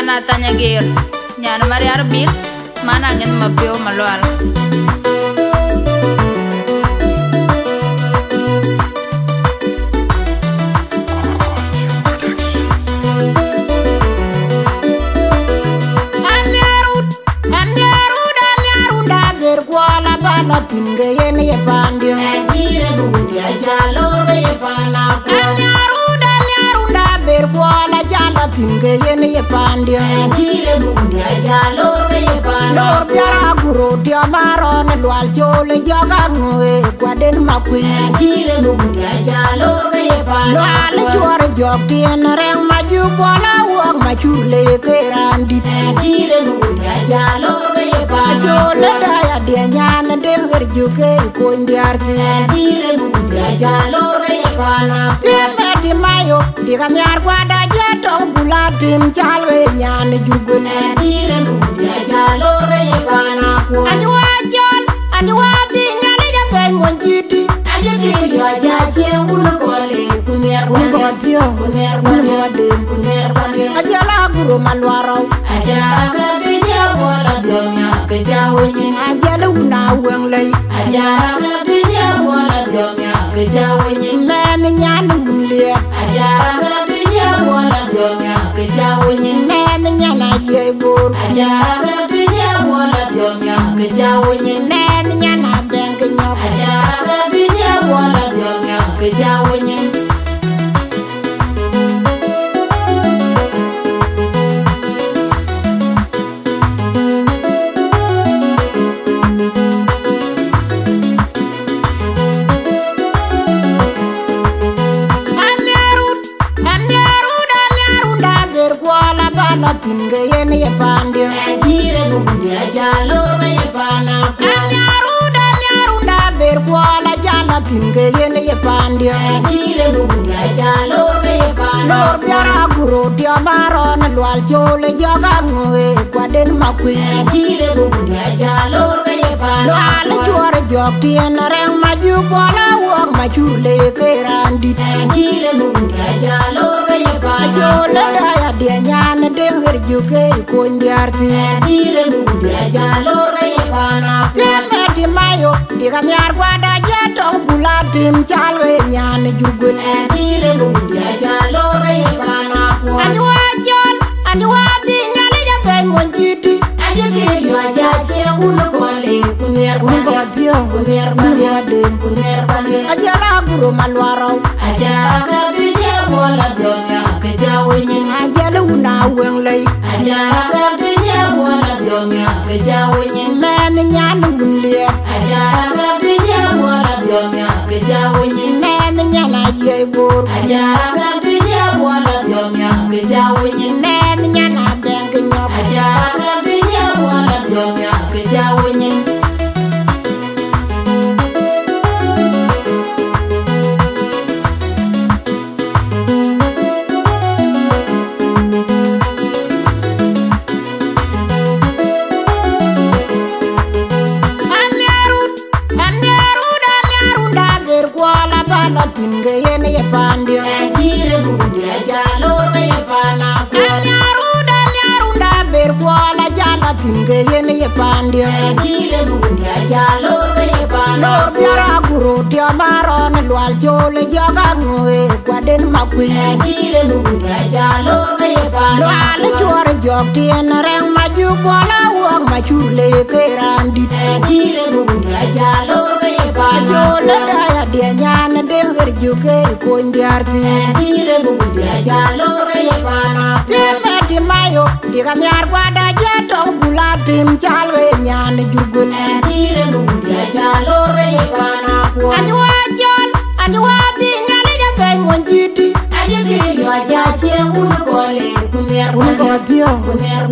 Mana tanya gir, nyana mari arbil, mana angin mabio malual. Tinga yen ye pandio Ajira budia jalo re pana ko Nyaruda ber bola jala tinga yen ye pandio Ajira budia jalo re pana Lor biara guro dia maron lwal jole joga ngoe kwaden makwi Ajira budia jalo re pana Lwal jore jog tien reng maju bola wog machurle kerandi Ajira budia jalo re pana Jole daya dia nyana denger juga ikon diarti Ajira budia jalo re pana Tipe di mayo di kamyar kwada jetong bulatin jalwe nyana juga Ajira budia jalo re pana ko Anywa tinggal jape monjiti Ajira jaje ul kole kuner Ungodyo Ungodem kuner bane Ajala guru malwarau Ajara gabinya bola domnya kejauhnya Ajala una weng lay Ajara gabinya bola domnya kejauhnya Mene nyana unliep Ajara gabinya bola domnya kejauhnya Mene nyana jebur Ajara gabinya bola domnya kejauhnya Mene nyana beng kenyop Ajara gabinya bola domnya kejauhnya Tinga yen ye pandio Ajira budia jalo re pana ko Nyaruda ber bola jala tinga yen ye pandio Ajira budia jalo re pana Lor biara guro dia maron lwal jole joga ngoe kwaden makwi Ajira budia jalo re pana Lwal jore jog tien reng maju bola wog machurle kerandi Ajira budia jalo re pana Jole daya dia nyana denger juga ikon diarti Ajira budia jalo re pana Tipe di mayo di kamyar kwada jetong bulatin jalwe nyana juga Ajira budia jalo re pana ko Anywa tinggal jape monjiti Ajira jaje ul kole kuner Ungodyo Ungodem kuner bane Ajala guru malwarau Ajara gabinya bola domnya kejauhnya Ajala una weng lay Ajara gabinya bola domnya kejauhnya Mene nyana unliep Ajara gabinya bola domnya kejauhnya Mene nyana jebur Ajara gabinya bola domnya kejauhnya Mene nyana beng kenyop Ajara gabinya bola domnya kejauhnya Tinga yen ye pandio Ajira budia jalo re pana ko Nyaruda ber bola jala tinga yen ye pandio Ajira budia jalo re pana Lor biara guro dia maron lwal jole joga ngoe kwaden makwi Ajira budia jalo re pana Lwal jore jog tien reng maju bola wog machurle kerandi Ajira budia jalo re pana Jole daya dia nyana denger juga ikon diarti Ajira budia jalo re pana Tipe di mayo di kamyar kwada jetong bulatin jalwe nyana juga Ajira budia jalo re pana ko Anywa tinggal jape monjiti Ajira jaje ul kole kuner Ungodyo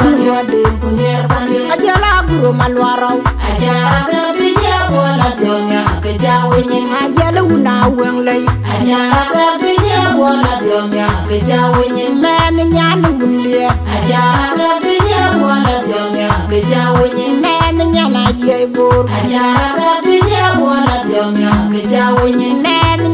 Ungodem kuner bane Ajala guru malwarau Ajara gabinya bola domnya kejauhnya Ajala una weng lay Ajara gabinya bola domnya kejauhnya Mene nyana unliep Ajara gabinya bola domnya kejauhnya Mene nyana jebur Ajara gabinya bola domnya kejauhnya Mene